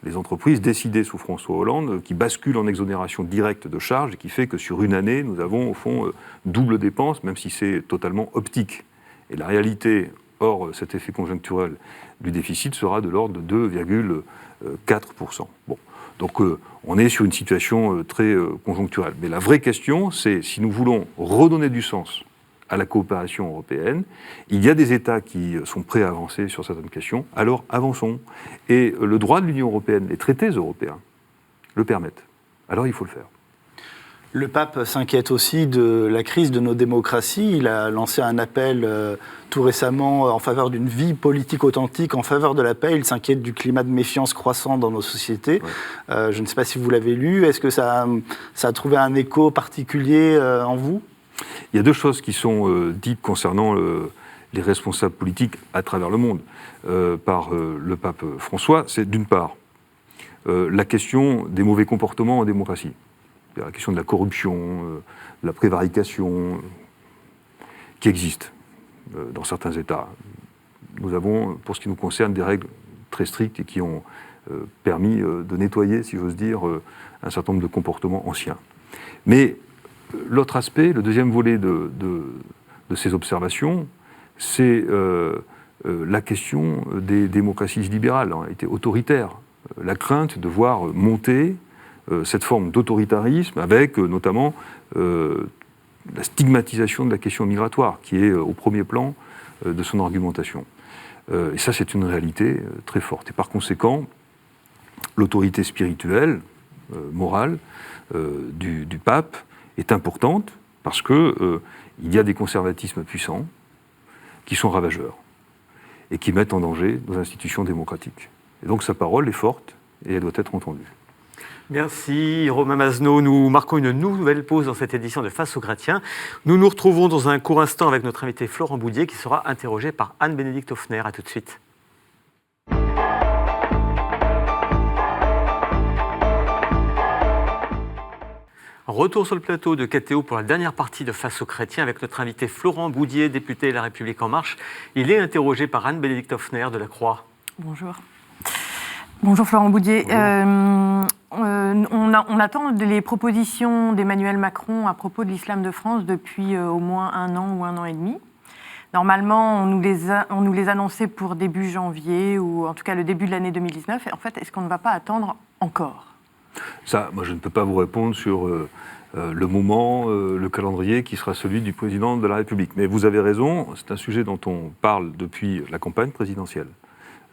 les entreprises, décidé sous François Hollande, qui bascule en exonération directe de charges et qui fait que sur une année, nous avons au fond double dépense, même si c'est totalement optique. Et la réalité, hors cet effet conjoncturel du déficit, sera de l'ordre de 2,4%. Bon. Donc on est sur une situation très conjoncturelle. Mais la vraie question, c'est si nous voulons redonner du sens à la coopération européenne, il y a des États qui sont prêts à avancer sur certaines questions, alors avançons. Et le droit de l'Union européenne, les traités européens, le permettent. Alors il faut le faire. Le pape s'inquiète aussi de la crise de nos démocraties. Il a lancé un appel tout récemment en faveur d'une vie politique authentique, en faveur de la paix. Il s'inquiète du climat de méfiance croissant dans nos sociétés. Ouais. Je ne sais pas si vous l'avez lu. Est-ce que ça a trouvé un écho particulier en vous ? Il y a deux choses qui sont dites concernant les responsables politiques à travers le monde par le pape François. C'est d'une part la question des mauvais comportements en démocratie. La question de la corruption, de la prévarication, qui existe dans certains États. Nous avons, pour ce qui nous concerne, des règles très strictes et qui ont permis de nettoyer, si j'ose dire, un certain nombre de comportements anciens. Mais l'autre aspect, le deuxième volet de ces observations, c'est la question des démocraties libérales, en réalité autoritaires. La crainte de voir monter cette forme d'autoritarisme avec notamment la stigmatisation de la question migratoire qui est au premier plan de son argumentation. Et ça, c'est une réalité très forte. Et par conséquent, l'autorité spirituelle, morale du pape est importante parce qu'il y a des conservatismes puissants qui sont ravageurs et qui mettent en danger nos institutions démocratiques. Et donc sa parole est forte et elle doit être entendue. Merci Romain Masneau. Nous marquons une nouvelle pause dans cette édition de Face aux Chrétiens. Nous nous retrouvons dans un court instant avec notre invité Florent Boudier qui sera interrogé par Anne-Bénédicte Hoffner. À tout de suite. Retour sur le plateau de KTO pour la dernière partie de Face aux Chrétiens avec notre invité Florent Boudier, député de La République En Marche. Il est interrogé par Anne-Bénédicte Hoffner de la Croix. Bonjour. Bonjour Florent Boudier. On attend les propositions d'Emmanuel Macron à propos de l'islam de France depuis au moins 1 an ou 1 an et demi. Normalement, on nous les annonçait pour début janvier ou en tout cas le début de l'année 2019. Et en fait, est-ce qu'on ne va pas attendre encore ? Ça, moi je ne peux pas vous répondre sur le moment, le calendrier qui sera celui du président de la République. Mais vous avez raison, c'est un sujet dont on parle depuis la campagne présidentielle.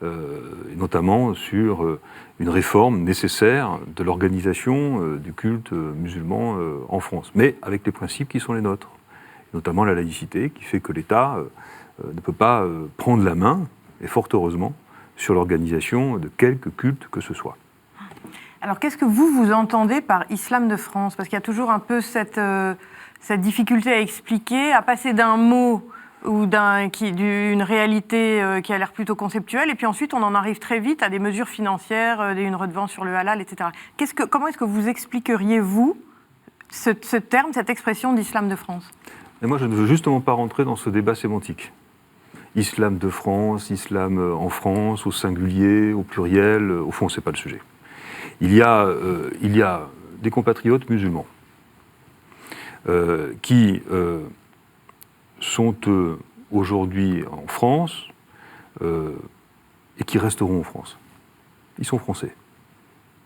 Et notamment sur une réforme nécessaire de l'organisation du culte musulman en France, mais avec les principes qui sont les nôtres, notamment la laïcité, qui fait que l'État ne peut pas prendre la main, et fort heureusement, sur l'organisation de quelque culte que ce soit. Alors, qu'est-ce que vous entendez par islam de France? Parce qu'il y a toujours un peu cette difficulté à expliquer, à passer d'un mot ou d'une réalité qui a l'air plutôt conceptuelle, et puis ensuite on en arrive très vite à des mesures financières, une redevance sur le halal, etc. Comment est-ce que vous expliqueriez, vous, ce terme, cette expression d'islam de France? Et moi, je ne veux justement pas rentrer dans ce débat sémantique. Islam de France, islam en France, au singulier, au pluriel, au fond, ce n'est pas le sujet. Il y a des compatriotes musulmans qui sont aujourd'hui en France et qui resteront en France. Ils sont français.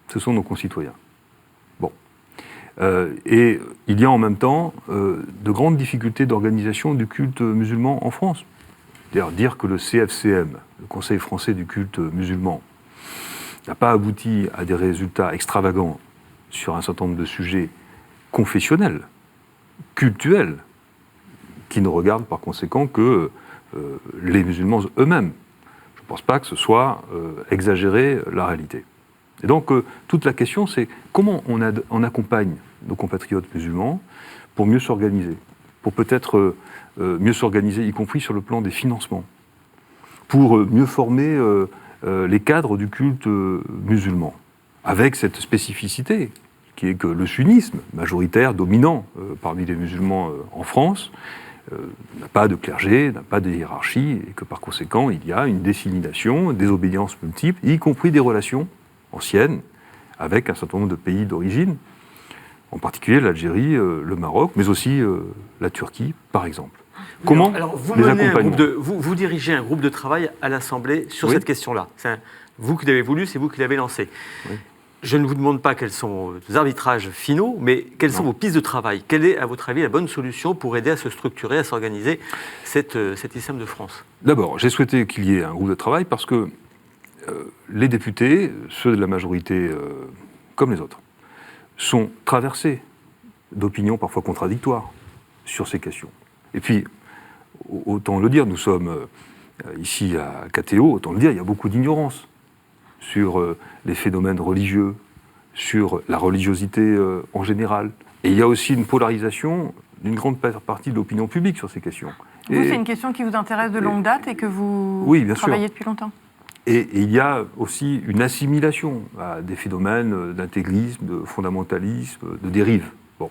Ce sont nos concitoyens. Bon. Et il y a en même temps de grandes difficultés d'organisation du culte musulman en France. C'est-à-dire dire que le CFCM, le Conseil français du culte musulman, n'a pas abouti à des résultats extravagants sur un certain nombre de sujets confessionnels, cultuels, qui ne regardent par conséquent que les musulmans eux-mêmes. Je ne pense pas que ce soit exagérer la réalité. Et donc, toute la question, c'est comment on accompagne nos compatriotes musulmans pour mieux s'organiser, pour peut-être mieux s'organiser, y compris sur le plan des financements, pour mieux former les cadres du culte musulman, avec cette spécificité qui est que le sunnisme, majoritaire, dominant parmi les musulmans en France, n'a pas de clergé, n'a pas de hiérarchie, et que par conséquent, il y a une dissémination, des obédiences multiples, y compris des relations anciennes avec un certain nombre de pays d'origine, en particulier l'Algérie, le Maroc, mais aussi la Turquie, par exemple. Comment vous les menez accompagnons vous dirigez un groupe de travail à l'Assemblée sur cette question-là. C'est vous qui l'avez voulu, c'est vous qui l'avez lancé. Oui. Je ne vous demande pas quels sont vos arbitrages finaux, mais quelles sont vos pistes de travail? Quelle est, à votre avis, la bonne solution pour aider à se structurer, à s'organiser cet islam de France? D'abord, j'ai souhaité qu'il y ait un groupe de travail parce que les députés, ceux de la majorité comme les autres, sont traversés d'opinions parfois contradictoires sur ces questions. Et puis, autant le dire, nous sommes ici à KTO, autant le dire, il y a beaucoup d'ignorance sur les phénomènes religieux, sur la religiosité en général. Et il y a aussi une polarisation d'une grande partie de l'opinion publique sur ces questions. Vous, c'est une question qui vous intéresse de longue date et que vous travaillez depuis longtemps? Et il y a aussi une assimilation à des phénomènes d'intégrisme, de fondamentalisme, de dérive. Bon.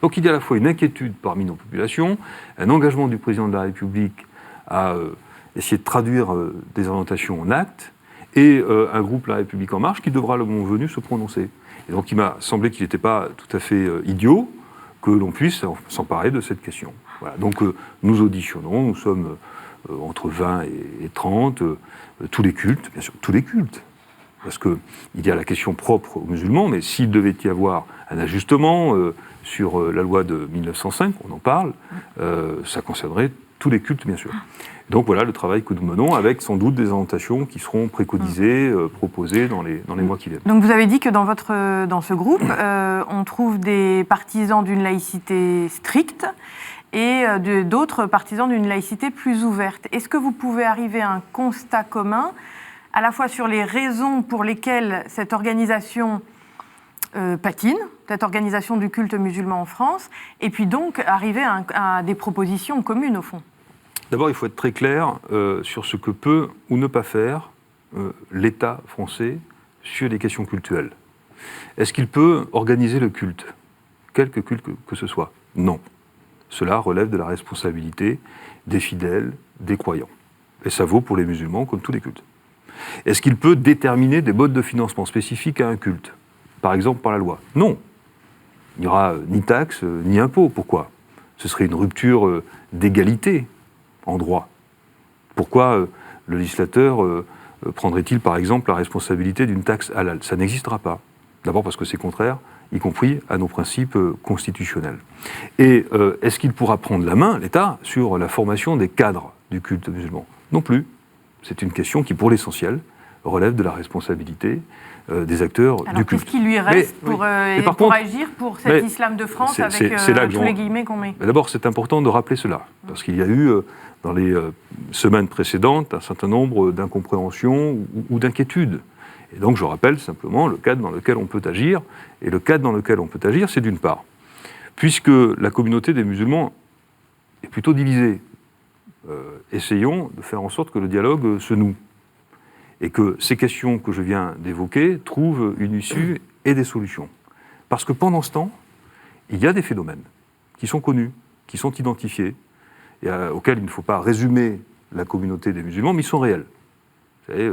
Donc il y a à la fois une inquiétude parmi nos populations, un engagement du président de la République à essayer de traduire des orientations en actes, et un groupe La République En Marche qui devra, le moment venu, se prononcer. Et donc il m'a semblé qu'il n'était pas tout à fait idiot que l'on puisse s'emparer de cette question. Voilà. Donc nous auditionnons, nous sommes entre 20 et 30, tous les cultes, bien sûr, tous les cultes. Parce qu'il y a la question propre aux musulmans, mais s'il devait y avoir un ajustement sur la loi de 1905, on en parle, ça concernerait tous les cultes, bien sûr. Donc voilà le travail que nous menons, avec sans doute des orientations qui seront préconisées, proposées dans les mois qui viennent. Donc vous avez dit que dans ce groupe, on trouve des partisans d'une laïcité stricte et d'autres partisans d'une laïcité plus ouverte. Est-ce que vous pouvez arriver à un constat commun, à la fois sur les raisons pour lesquelles cette organisation patine, cette organisation du culte musulman en France, et puis donc arriver à des propositions communes au fond? D'abord, il faut être très clair sur ce que peut ou ne pas faire l'État français sur les questions cultuelles. Est-ce qu'il peut organiser le culte, quelque culte que ce soit? Non. Cela relève de la responsabilité des fidèles, des croyants. Et ça vaut pour les musulmans comme tous les cultes. Est-ce qu'il peut déterminer des modes de financement spécifiques à un culte? Par exemple par la loi? Non. Il n'y aura ni taxe, ni impôt. Pourquoi? Ce serait une rupture d'égalité en droit. Pourquoi le législateur prendrait-il par exemple la responsabilité d'une taxe halal? Ça n'existera pas. D'abord parce que c'est contraire, y compris à nos principes constitutionnels. Et est-ce qu'il pourra prendre la main, l'État, sur la formation des cadres du culte musulman? Non plus. C'est une question qui, pour l'essentiel, relève de la responsabilité des acteurs du culte. Qu'est-ce qui lui reste pour agir pour cet islam de France avec tous les guillemets qu'on met? D'abord, c'est important de rappeler cela, parce qu'il y a eu, dans les semaines précédentes, un certain nombre d'incompréhensions ou d'inquiétudes. Et donc je rappelle simplement le cadre dans lequel on peut agir. Et le cadre dans lequel on peut agir, c'est d'une part, puisque la communauté des musulmans est plutôt divisée, essayons de faire en sorte que le dialogue se noue. Et que ces questions que je viens d'évoquer trouvent une issue et des solutions. Parce que pendant ce temps, il y a des phénomènes qui sont connus, qui sont identifiés, et auxquels il ne faut pas résumer la communauté des musulmans, mais ils sont réels. Vous savez,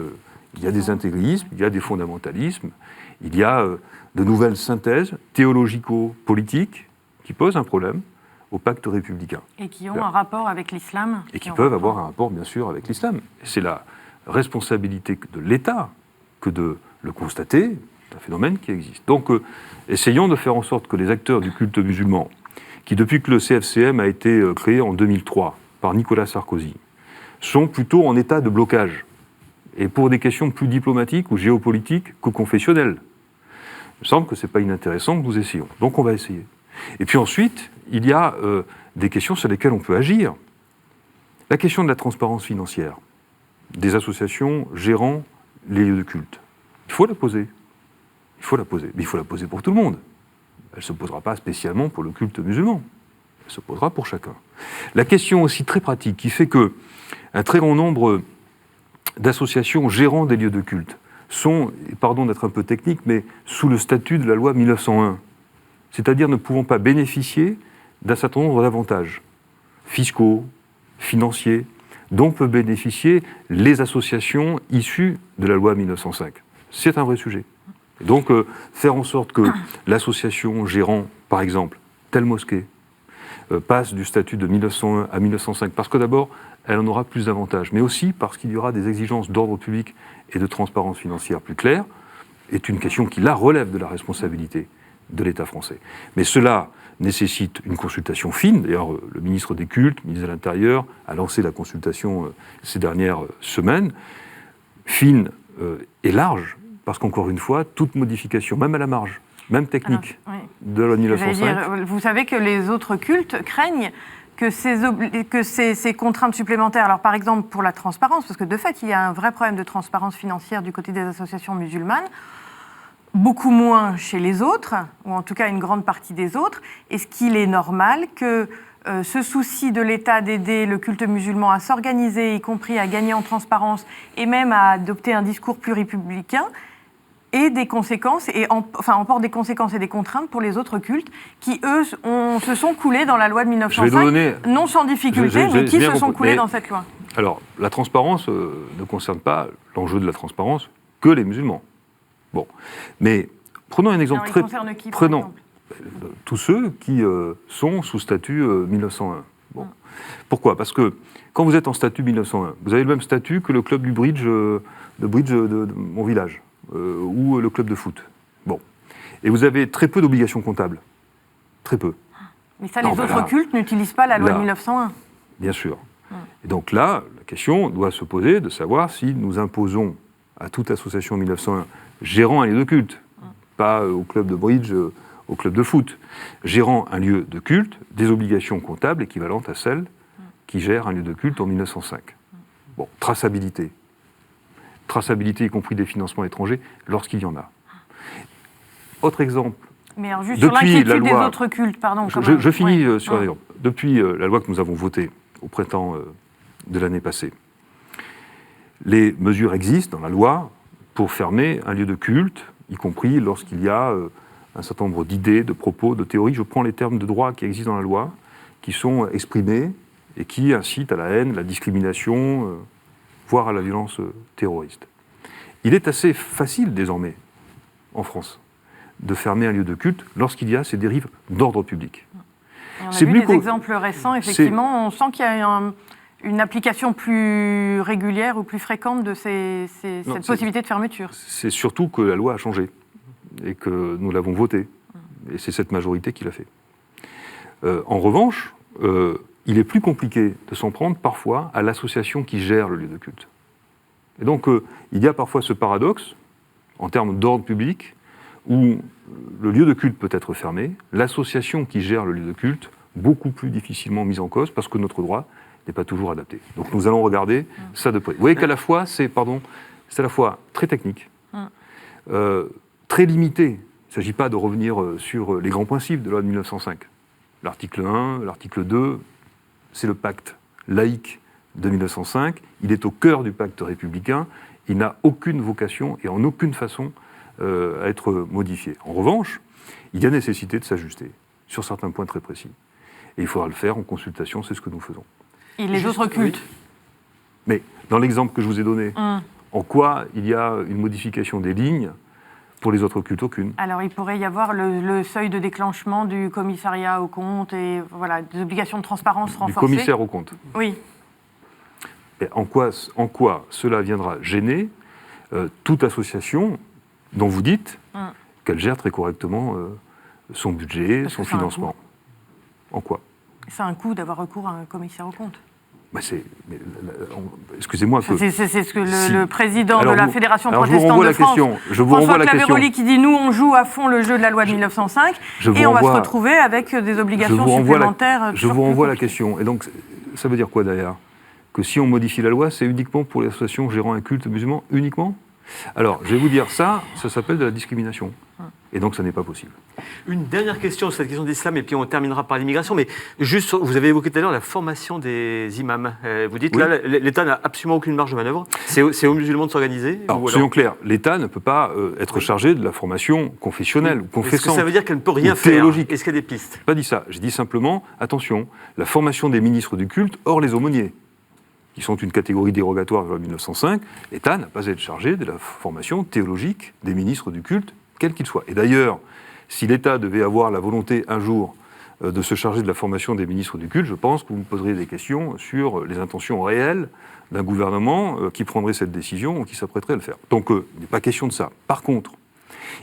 il y a des intégrismes, il y a des fondamentalismes, il y a de nouvelles synthèses théologico-politiques qui posent un problème au pacte républicain. Et qui ont un rapport avec l'islam. Et qui peuvent avoir un rapport, bien sûr, avec l'islam. Et c'est la responsabilité de l'État que de le constater, c'est un phénomène qui existe. Donc, essayons de faire en sorte que les acteurs du culte musulman, qui depuis que le CFCM a été créé en 2003 par Nicolas Sarkozy, sont plutôt en état de blocage, et pour des questions plus diplomatiques ou géopolitiques que confessionnelles. Il me semble que ce n'est pas inintéressant que nous essayions. Donc on va essayer. Et puis ensuite, il y a des questions sur lesquelles on peut agir. La question de la transparence financière des associations gérant les lieux de culte. Il faut la poser. Il faut la poser. Mais il faut la poser pour tout le monde. Elle ne se posera pas spécialement pour le culte musulman. Elle se posera pour chacun. La question aussi très pratique qui fait qu'un très grand nombre d'associations gérant des lieux de culte sont, pardon d'être un peu technique, mais sous le statut de la loi 1901. C'est-à-dire ne pouvant pas bénéficier d'un certain nombre d'avantages fiscaux, financiers, dont peuvent bénéficier les associations issues de la loi 1905. C'est un vrai sujet. Et donc, faire en sorte que l'association gérant, par exemple, telle mosquée, passe du statut de 1901 à 1905, parce que d'abord, elle en aura plus d'avantages, mais aussi parce qu'il y aura des exigences d'ordre public et de transparence financière plus claires, est une question qui, là, relève de la responsabilité de l'État français. Mais cela nécessite une consultation fine. D'ailleurs, le ministre des Cultes, le ministre de l'Intérieur, a lancé la consultation ces dernières semaines, fine et large, parce qu'encore une fois, toute modification, même à la marge, même technique, de la loi 1905... Vous savez que les autres cultes craignent que ces contraintes supplémentaires, alors par exemple pour la transparence, parce que de fait, il y a un vrai problème de transparence financière du côté des associations musulmanes, beaucoup moins chez les autres, ou en tout cas une grande partie des autres. Est-ce qu'il est normal que ce souci de l'État d'aider le culte musulman à s'organiser, y compris à gagner en transparence, et même à adopter un discours plus républicain, ait des conséquences, emporte des conséquences et des contraintes pour les autres cultes qui, eux, se sont coulés dans la loi de 1905, non sans difficulté, mais qui se sont coulés dans cette loi? Alors, la transparence ne concerne pas l'enjeu de la transparence que les musulmans. Bon, mais prenons un exemple très... Prenons tous ceux qui sont sous statut 1901. Bon. Pourquoi? Parce que quand vous êtes en statut 1901, vous avez le même statut que le club du bridge, de mon village, ou le club de foot. Bon. Et vous avez très peu d'obligations comptables. Très peu. Mais ça, les autres cultes n'utilisent pas la loi de 1901. Bien sûr. Et donc là, la question doit se poser de savoir si nous imposons à toute association 1901 gérant un lieu de culte, pas au club de bridge, au club de foot, gérant un lieu de culte, des obligations comptables équivalentes à celles qui gèrent un lieu de culte en 1905. Bon, traçabilité. Traçabilité, y compris des financements étrangers, lorsqu'il y en a. Autre exemple. Mais alors juste sur l'inquiétude des autres cultes, pardon. Je finis sur un exemple. Depuis la loi que nous avons votée au printemps de l'année passée, les mesures existent dans la loi pour fermer un lieu de culte, y compris lorsqu'il y a un certain nombre d'idées, de propos, de théories. Je prends les termes de droit qui existent dans la loi, qui sont exprimés et qui incitent à la haine, la discrimination, voire à la violence terroriste. Il est assez facile désormais, en France, de fermer un lieu de culte lorsqu'il y a ces dérives d'ordre public. Et on a vu des exemples récents, effectivement, on sent qu'il y a une application plus régulière ou plus fréquente de cette possibilité de fermeture. C'est surtout que la loi a changé et que nous l'avons votée. Et c'est cette majorité qui l'a fait. En revanche, il est plus compliqué de s'en prendre parfois à l'association qui gère le lieu de culte. Et donc, il y a parfois ce paradoxe, en termes d'ordre public, où le lieu de culte peut être fermé, l'association qui gère le lieu de culte, beaucoup plus difficilement mise en cause, parce que notre droit n'est pas toujours adapté. Donc nous allons regarder ça de près. Vous voyez qu'à la fois, c'est à la fois très technique, très limitée. Il ne s'agit pas de revenir sur les grands principes de la loi de 1905. L'article 1, l'article 2, c'est le pacte laïque de 1905. Il est au cœur du pacte républicain. Il n'a aucune vocation et en aucune façon à être modifié. En revanche, il y a nécessité de s'ajuster sur certains points très précis. Et il faudra le faire en consultation, c'est ce que nous faisons. Et les autres cultes? Oui. Mais dans l'exemple que je vous ai donné, en quoi il y a une modification des lignes? Pour les autres cultes, aucune. Alors, il pourrait y avoir le seuil de déclenchement du commissariat aux comptes et voilà, des obligations de transparence renforcées. Du commissaire aux comptes. Oui. Et en quoi cela viendra gêner toute association dont vous dites qu'elle gère très correctement son budget, son financement? En quoi? C'est un coût d'avoir recours à un commissaire aux comptes. Bah excusez-moi. C'est ce que le président de la Fédération protestante de France, je vous renvoie la question. François Claveroli, qui dit « Nous, on joue à fond le jeu de la loi de 1905 et on va se retrouver avec des obligations supplémentaires. » Je vous renvoie la question. Et donc, ça veut dire quoi derrière? Que si on modifie la loi, c'est uniquement pour les associations gérant un culte musulman? Uniquement? Alors, je vais vous dire ça s'appelle de la discrimination. Et donc, ça n'est pas possible. Une dernière question, cette question de l'islam, et puis on terminera par l'immigration. Mais juste, vous avez évoqué tout à l'heure la formation des imams. Vous dites, là, l'État n'a absolument aucune marge de manœuvre. C'est aux musulmans de s'organiser? Alors, soyons clairs, l'État ne peut pas être chargé de la formation confessionnelle ou confessante. Est-ce que ça veut dire qu'elle ne peut rien faire? Est-ce qu'il y a des pistes? Je n'ai pas dit ça. J'ai dit simplement, attention, la formation des ministres du culte, hors les aumôniers, qui sont une catégorie dérogatoire de la 1905, l'État n'a pas à être chargé de la formation théologique des ministres du culte, quel qu'il soit. Et d'ailleurs, si l'État devait avoir la volonté un jour de se charger de la formation des ministres du culte, je pense que vous me poseriez des questions sur les intentions réelles d'un gouvernement qui prendrait cette décision ou qui s'apprêterait à le faire. Donc, il n'est pas question de ça. Par contre,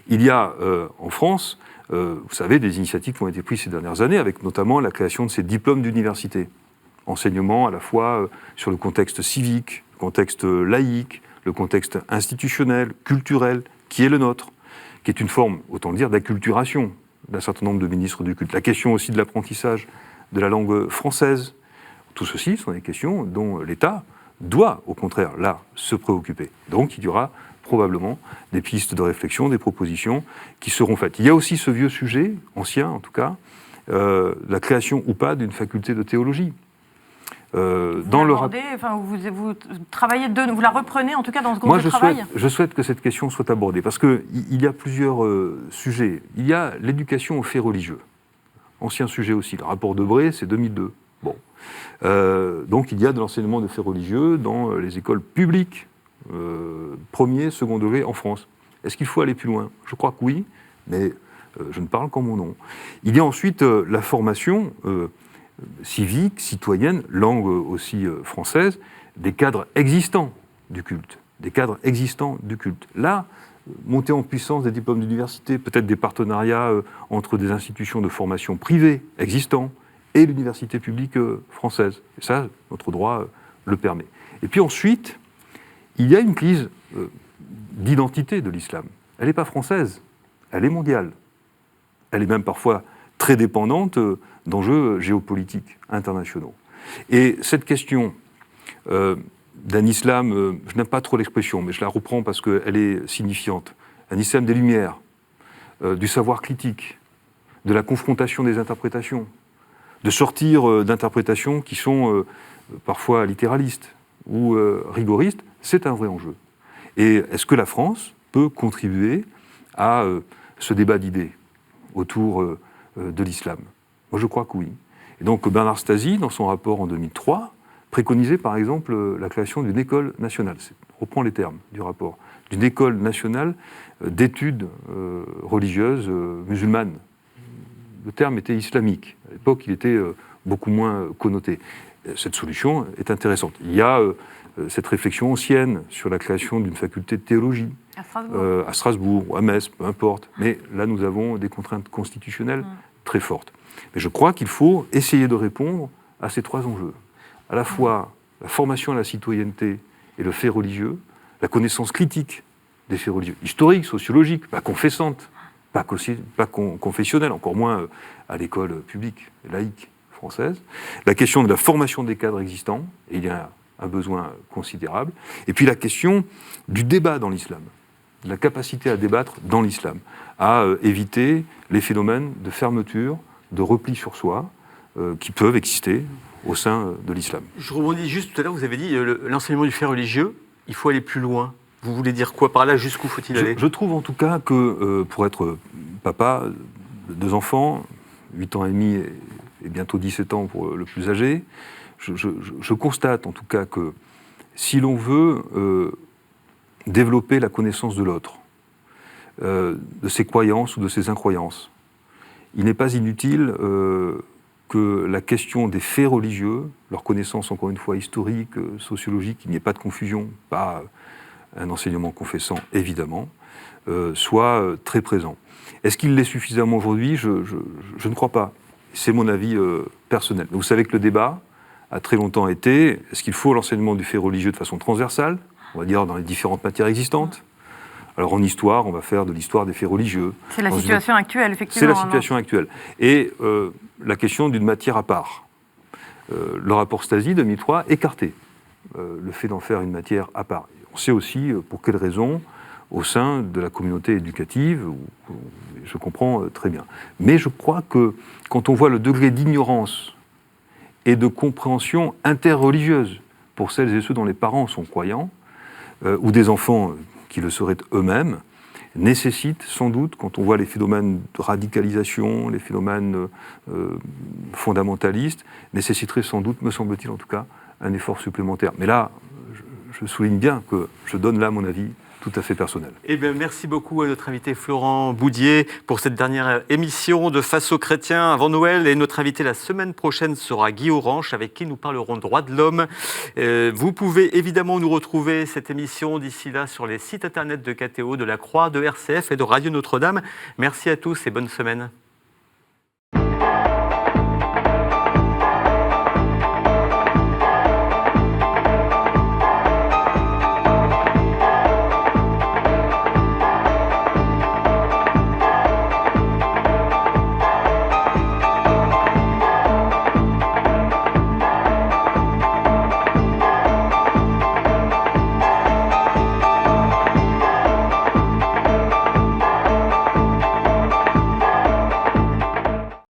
il y a en France, vous savez, des initiatives qui ont été prises ces dernières années, avec notamment la création de ces diplômes d'université. Enseignement à la fois sur le contexte civique, le contexte laïque, le contexte institutionnel, culturel, qui est le nôtre, qui est une forme, autant le dire, d'acculturation d'un certain nombre de ministres du culte. La question aussi de l'apprentissage de la langue française. Tout ceci sont des questions dont l'État doit, au contraire, là, se préoccuper. Donc, il y aura probablement des pistes de réflexion, des propositions qui seront faites. Il y a aussi ce vieux sujet, ancien en tout cas, la création ou pas d'une faculté de théologie. Vous travaillez vous la reprenez en tout cas dans ce groupe de travail? Je souhaite que cette question soit abordée parce qu'il y a plusieurs sujets. Il y a l'éducation aux faits religieux. Ancien sujet aussi. Le rapport Debré, c'est 2002. Bon. Donc il y a de l'enseignement de faits religieux dans les écoles publiques, premier, second degré en France. Est-ce qu'il faut aller plus loin? Je crois que oui, mais je ne parle qu'en mon nom. Il y a ensuite la formation civique, citoyenne, langue aussi française, des cadres existants du culte. Là, monter en puissance des diplômes d'université, peut-être des partenariats entre des institutions de formation privées existants et l'université publique française. Et ça, notre droit le permet. Et puis ensuite, il y a une crise d'identité de l'islam. Elle n'est pas française, elle est mondiale. Elle est même parfois très dépendante d'enjeux géopolitiques internationaux. Et cette question d'un islam, je n'aime pas trop l'expression, mais je la reprends parce qu'elle est signifiante, un islam des Lumières, du savoir critique, de la confrontation des interprétations, de sortir d'interprétations qui sont parfois littéralistes ou rigoristes, c'est un vrai enjeu. Et est-ce que la France peut contribuer à ce débat d'idées autour de l'islam? Moi, je crois que oui. Et donc, Bernard Stasi, dans son rapport en 2003, préconisait par exemple la création d'une école nationale, on reprend les termes du rapport, d'une école nationale d'études religieuses musulmanes. Le terme était islamique. À l'époque, il était beaucoup moins connoté. Cette solution est intéressante. Il y a cette réflexion ancienne sur la création d'une faculté de théologie à Strasbourg ou à Metz, peu importe. Mais là, nous avons des contraintes constitutionnelles très fortes. Mais je crois qu'il faut essayer de répondre à ces trois enjeux. À la fois la formation à la citoyenneté et le fait religieux, la connaissance critique des faits religieux, historiques, sociologiques, pas confessantes, pas confessionnelles, encore moins à l'école publique, laïque française. La question de la formation des cadres existants, et il y a un besoin considérable. Et puis la question du débat dans l'islam. de la capacité à débattre dans l'islam, à éviter les phénomènes de fermeture, de repli sur soi, qui peuvent exister au sein de l'islam. Je rebondis juste tout à l'heure, vous avez dit l'enseignement du fait religieux, il faut aller plus loin. Vous voulez dire quoi par là? Jusqu'où faut-il aller? Je trouve en tout cas que pour être papa de 2 enfants, 8 ans et demi et bientôt 17 ans pour le plus âgé, je constate en tout cas que si l'on veut développer la connaissance de l'autre, de ses croyances ou de ses incroyances, il n'est pas inutile que la question des faits religieux, leur connaissance encore une fois historique, sociologique, qu'il n'y ait pas de confusion, pas un enseignement confessant évidemment, soit très présent. Est-ce qu'il l'est suffisamment aujourd'hui? Je ne crois pas. C'est mon avis personnel. Mais vous savez que le débat a très longtemps été, est-ce qu'il faut l'enseignement du fait religieux de façon transversale, on va dire dans les différentes matières existantes? Alors en histoire, on va faire de l'histoire des faits religieux. C'est la situation actuelle, effectivement. C'est la situation actuelle. Et la question d'une matière à part. Le rapport Stasi 2003 écartait le fait d'en faire une matière à part. On sait aussi pour quelles raisons au sein de la communauté éducative, je comprends très bien. Mais je crois que quand on voit le degré d'ignorance et de compréhension interreligieuse pour celles et ceux dont les parents sont croyants, ou des enfants qui le seraient eux-mêmes, nécessite sans doute, quand on voit les phénomènes de radicalisation, les phénomènes fondamentalistes, nécessiterait sans doute, me semble-t-il en tout cas, un effort supplémentaire. Mais là, je souligne bien que je donne là mon avis tout à fait personnel. Eh bien, merci beaucoup à notre invité Florent Boudier pour cette dernière émission de Face aux chrétiens avant Noël. Et notre invité la semaine prochaine sera Guy Orange, avec qui nous parlerons droits de l'homme. Vous pouvez évidemment nous retrouver cette émission d'ici là sur les sites internet de KTO, de la Croix, de RCF et de Radio Notre-Dame. Merci à tous et bonne semaine.